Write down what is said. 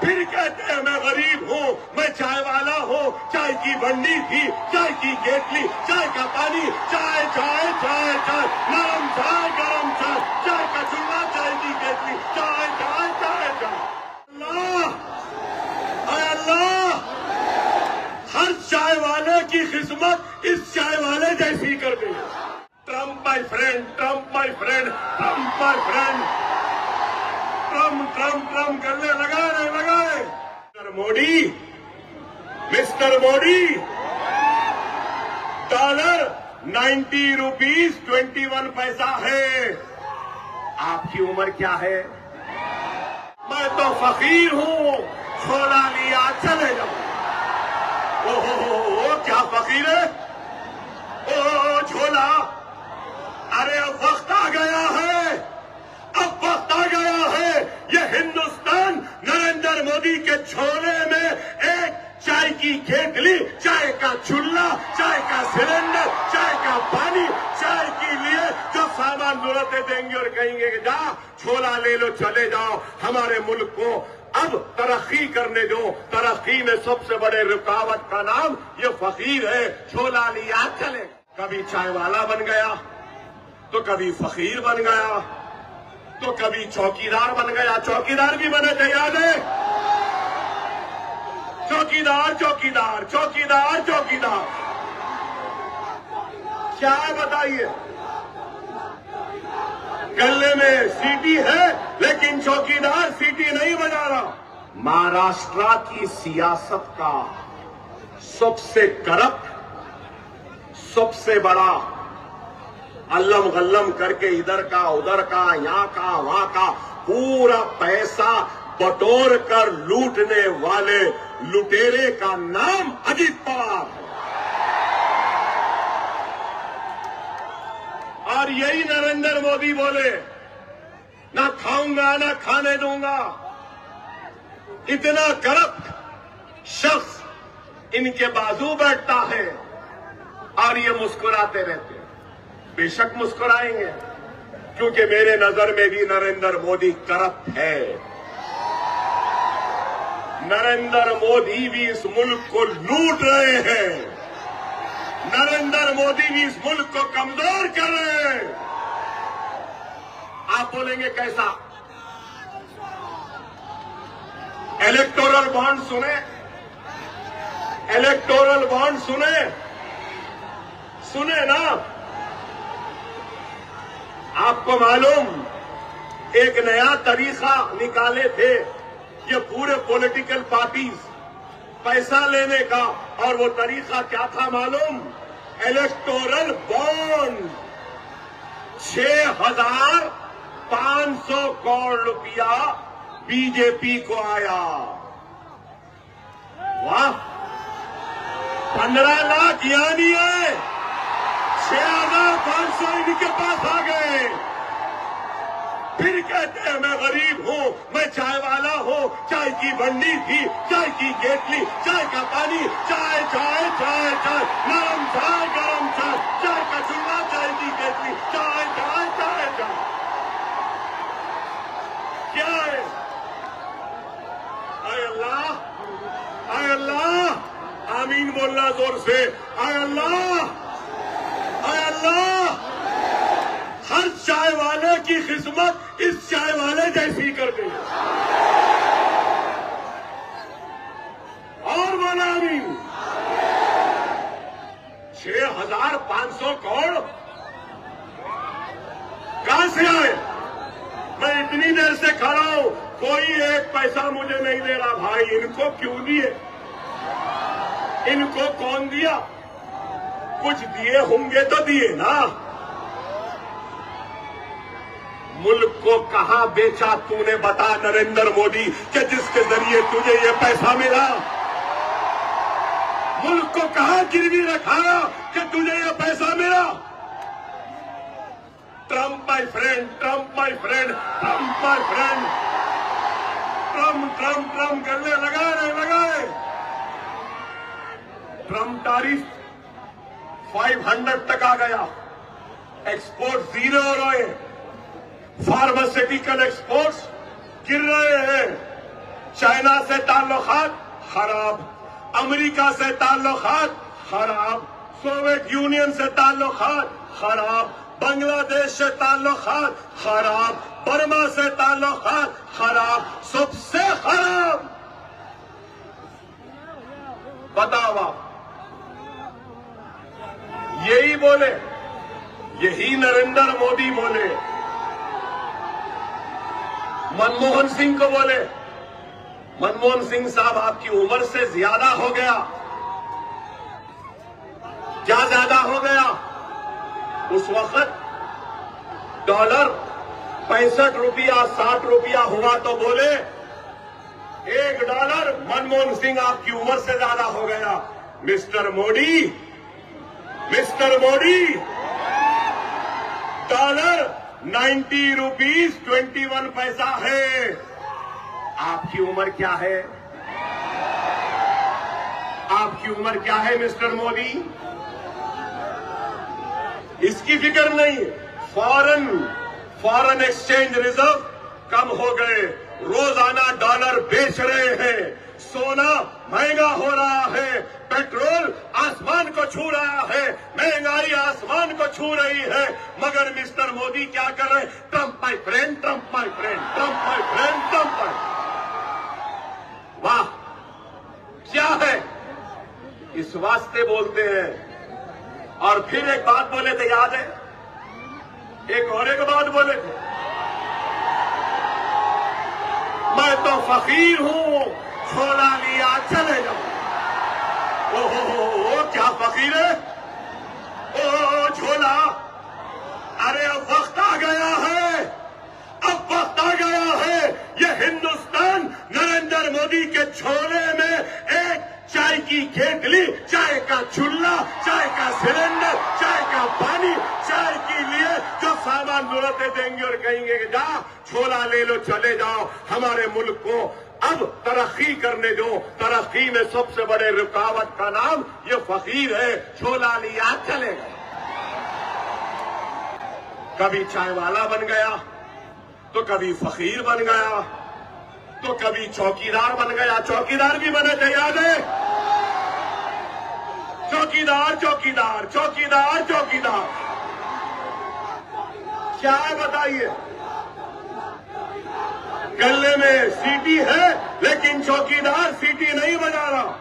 फिर कहते हैं मैं गरीब हूँ, मैं चाय वाला हूँ। चाय की बंडी थी, चाय की केतली, चाय का पानी, चाय चाय चाय चाय, नरम चाय गरम चाय, चाय का चूल्हा, चाय की केतली, चाय चाय चाय चाय। अल्लाह, हाय अल्लाह, हर चाय वाले की किस्मत इस चाय वाले जैसी कर दे। Trump my friend, Trump my friend, Trump my friend, Trump Trump Trump करने लगाए। मिस्टर मोदी, डॉलर 90 रुपीज 21 पैसा है। आपकी उम्र क्या है? मैं तो फकीर हूँ, छोला लिया चले जाओ। ओहो, क्या फकीर है? ओ छोला, अरे अब वक्त आ गया है, अब वक्त आ गया है। ये हिंदुस्तान नरेंद्र मोदी के छोले में एक चाय की केतली, चाय का चूल्हा, चाय का सिलेंडर, चाय का पानी, चाय के लिए जो सामान जरूरतें देंगे और कहेंगे कि जा छोला ले लो, चले जाओ। हमारे मुल्क को अब तरक्की करने दो। तरक्की में सबसे बड़े रुकावट का नाम ये फकीर है। छोला लिया चले, कभी चाय वाला बन गया, तो कभी फकीर बन गया, तो कभी चौकीदार बन गया। चौकीदार भी बने थे, याद है? चौकीदार चौकीदार चौकीदार चौकीदार, क्या बताइए? गले में सीटी है लेकिन चौकीदार सीटी नहीं बजा रहा। महाराष्ट्र की सियासत का सबसे करप्ट, सबसे बड़ा अल्लम गल्लम करके इधर का उधर का, यहाँ का वहां का पूरा पैसा बटोर कर लूटने वाले लुटेरे का नाम अजित पवार है। और यही नरेंद्र मोदी बोले, ना खाऊंगा ना खाने दूंगा। इतना करप्ट शख्स इनके बाजू बैठता है और ये मुस्कुराते रहते हैं। बेशक मुस्कुराएंगे, क्योंकि मेरे नजर में भी नरेंद्र मोदी करप्ट है। नरेंद्र मोदी भी इस मुल्क को लूट रहे हैं। नरेंद्र मोदी भी इस मुल्क को कमजोर कर रहे हैं। आप बोलेंगे कैसा? इलेक्टोरल बॉन्ड सुने? इलेक्टोरल बॉन्ड सुने ना? आपको मालूम, एक नया तरीका निकाले थे ये पूरे पॉलिटिकल पार्टीज पैसा लेने का, और वो तरीका क्या था मालूम? Electoral bond. 6,500 करोड़ रुपया बीजेपी को आया। वाह, 15 लाख यानी है 6,500 इनके पास आ गए। फिर कहते हैं मैं गरीब हूँ, मैं चाय वाला हूँ। चाय की बंडी थी, चाय की केतली, चाय का पानी, चाय चाय चाय चाय, नरम चाय गरम चाय, चाय का चूल्हा, चाय की केतली, चाय चाय चाय चाय। क्या है? आय अल्लाह, आय अल्लाह, आमीन बोलना जोर से। आय अल्लाह, आय अल्लाह, हर चाय वाले की किस्मत इस चाय वाले जैसी कर दे। और बोला आमीन। 6,500 करोड़ कहां से आए? मैं इतनी देर से खड़ा हूं, कोई एक पैसा मुझे नहीं दे रहा। भाई, इनको क्यों दिए? इनको कौन दिया? कुछ दिए होंगे तो दिए ना। मुल्क को कहां बेचा तूने, बता नरेंद्र मोदी, कि जिसके जरिए तुझे ये पैसा मिला? मुल्क को कहां गिरवी रखा कि तुझे ये पैसा मिला? Trump my friend, Trump my friend, Trump my friend, Trump Trump Trump करने लगाए। ट्रम्प टैरिफ 500 तक आ गया। एक्सपोर्ट जीरो हो रहे, फार्मास्यूटिकल एक्सपोर्ट्स गिर रहे हैं। चाइना से ताल्लुकात खराब, अमेरिका से ताल्लुकात खराब, सोवियत यूनियन से ताल्लुकात खराब, बांग्लादेश से ताल्लुकात खराब, बर्मा से ताल्लुकात खराब, सबसे खराब। बताओ आप, यही बोले, यही नरेंद्र मोदी बोले, मनमोहन सिंह को बोले, मनमोहन सिंह साहब आपकी उम्र से ज्यादा हो गया। क्या ज्यादा हो गया? उस वक्त डॉलर 65 रुपया 60 रुपया हुआ तो बोले $1 मनमोहन सिंह आपकी उम्र से ज्यादा हो गया। Mister Modi, mister Modi, dollar 90 rupees 21 पैसा है। आपकी उम्र क्या है? आपकी उम्र क्या है मिस्टर मोदी? इसकी फिक्र नहीं। फॉरेन एक्सचेंज रिजर्व कम हो गए, रोजाना डॉलर बेच रहे हैं, सोना महंगा हो रहा है, पेट्रोल आसमान को छू रहा है, महंगाई आसमान को छू रही है, मगर मिस्टर मोदी क्या कर रहे हैं? Trump my friend, Trump my friend, Trump my friend, Trump my. वाह, क्या है? इस वास्ते बोलते हैं। और फिर एक बात बोले थे, याद है? एक बात बोले थे, मैं तो फकीर हूं, झोला लिया चले जाओ। ओहो, क्या फकीर है? ओ झोला, अरे अब वक्त आ गया है, अब वक्त आ गया है। ये हिंदुस्तान नरेंद्र मोदी के झोले में एक चाय की केतली, चाय का चूल्हा, चाय का सिलेंडर, चाय का पानी, चाय के लिए जो सामान जरूरतें देंगे और कहेंगे कि जा झोला ले लो, चले जाओ। हमारे मुल्क को अब तरक्की करने दो। तरक्की में सबसे बड़े रुकावट का नाम ये फकीर है। झोला लिया चले गए। कभी चाय वाला बन गया, तो कभी फकीर बन गया, तो कभी चौकीदार बन गया। चौकीदार भी बने थे, याद है? चौकीदार, चौकीदार, चौकीदार, चौकीदार। क्या है बताइए? गले में सीटी है, लेकिन चौकीदार सीटी नहीं बजा रहा।